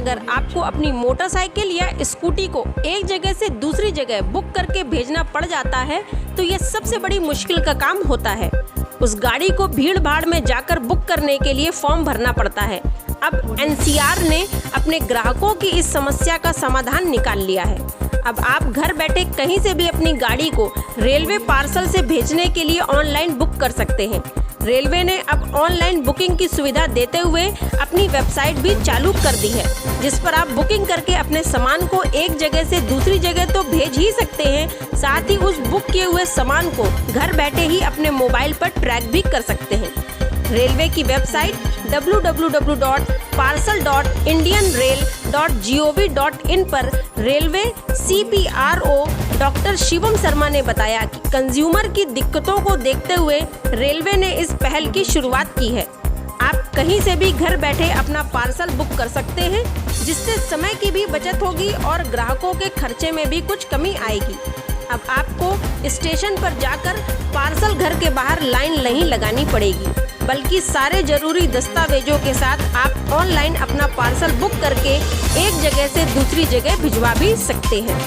अगर आपको अपनी मोटरसाइकिल या स्कूटी को एक जगह से दूसरी जगह बुक करके भेजना पड़ जाता है तो ये सबसे बड़ी मुश्किल का काम होता है। उस गाड़ी को भीड़ भाड़ में जाकर बुक करने के लिए फॉर्म भरना पड़ता है। अब एनसीआर ने अपने ग्राहकों की इस समस्या का समाधान निकाल लिया है। अब आप घर बैठे कहीं से भी अपनी गाड़ी को रेलवे पार्सल से भेजने के लिए ऑनलाइन बुक कर सकते हैं। रेलवे ने अब ऑनलाइन बुकिंग की सुविधा देते हुए अपनी वेबसाइट भी चालू कर दी है, जिस पर आप बुकिंग करके अपने सामान को एक जगह से दूसरी जगह तो भेज ही सकते हैं, साथ ही उस बुक किए हुए सामान को घर बैठे ही अपने मोबाइल पर ट्रैक भी कर सकते हैं। रेलवे की वेबसाइट www.parcel.indianrail.gov.in पर railway CPRO doctor Shivam Sharma ने बताया कि कंज्यूमर की दिक्कतों को देखते हुए रेलवे ने इस पहल की शुरुआत की है। आप कहीं से भी घर बैठे अपना पार्सल बुक कर सकते हैं, जिससे समय की भी बचत होगी और ग्राहकों के खर्चे में भी कुछ कमी आएगी। अब आपको स्टेशन पर जाकर पार्सल घर के बाहर लाइन नहीं लगानी पड़ेगी, बल्कि सारे जरूरी दस्तावेजों के साथ आप ऑनलाइन अपना पार्सल बुक करके एक जगह से दूसरी जगह भिजवा भी सकते हैं।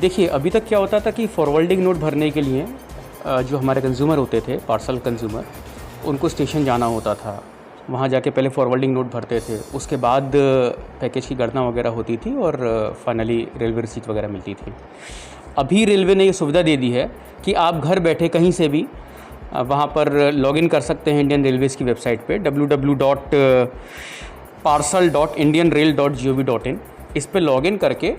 देखिए, अभी तक क्या होता था कि फॉरवर्डिंग नोट भरने के लिए जो हमारे कंज्यूमर होते थे, पार्सल कंज्यूमर, उनको स्टेशन जाना होता था। वहाँ जाके पहले फॉरवर्डिंग नोट भरते थे, उसके बाद पैकेज की गणना वगैरह होती थी और फाइनली रेलवे रिसीट वगैरह मिलती थी। अभी रेलवे ने ये सुविधा दे दी है कि आप घर बैठे कहीं से भी वहाँ पर लॉगिन कर सकते हैं इंडियन रेलवेज़ की वेबसाइट पे www.parcel.indianrail.gov.in। इस पे लॉगिन करके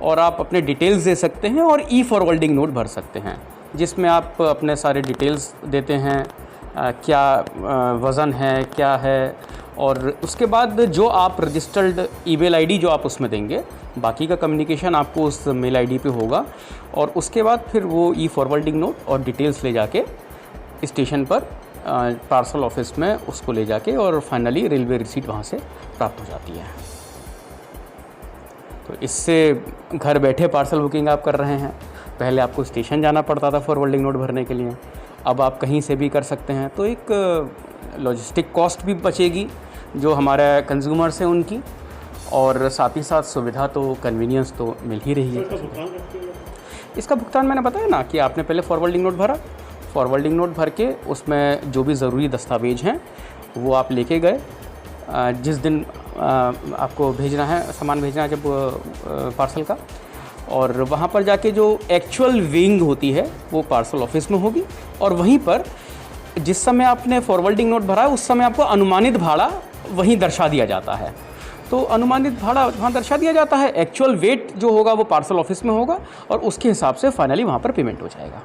और आप अपने डिटेल्स दे सकते हैं और ई फॉरवर्डिंग नोट भर सकते हैं, जिसमें आप अपने सारे डिटेल्स देते हैं, क्या वज़न है, क्या है, और उसके बाद जो आप रजिस्टर्ड ईमेल आईडी जो आप उसमें देंगे, बाकी का कम्युनिकेशन आपको उस मेल आईडी पे होगा। और उसके बाद फिर वो ई फॉरवर्डिंग नोट और डिटेल्स ले जाके स्टेशन पर पार्सल ऑफिस में उसको ले जाके और फाइनली रेलवे रिसीट वहाँ से प्राप्त हो जाती है। तो इससे घर बैठे पार्सल बुकिंग आप कर रहे हैं। पहले आपको स्टेशन जाना पड़ता था फॉरवर्डिंग नोट भरने के लिए, अब आप कहीं से भी कर सकते हैं। तो एक लॉजिस्टिक कॉस्ट भी बचेगी जो हमारे कंज्यूमर्स हैं उनकी, और साथ ही साथ सुविधा तो कन्वीनियंस तो मिल ही रही है। इसका भुगतान मैंने बताया ना कि आपने पहले फॉरवर्डिंग नोट भरा, फॉरवर्डिंग नोट भर के उसमें जो भी ज़रूरी दस्तावेज हैं वो आप लेके गए। जिस दिन आपको भेजना है, सामान भेजना है जब पार्सल का, और वहाँ पर जाके जो एक्चुअल वेइंग होती है वो पार्सल ऑफिस में होगी, और वहीं पर जिस समय आपने फॉरवर्डिंग नोट भरा है उस समय आपको अनुमानित भाड़ा वहीं दर्शा दिया जाता है। तो अनुमानित भाड़ा वहाँ दर्शा दिया जाता है, एक्चुअल वेट जो होगा वो पार्सल ऑफिस में होगा, और उसके हिसाब से फाइनली वहाँ पर पेमेंट हो जाएगा।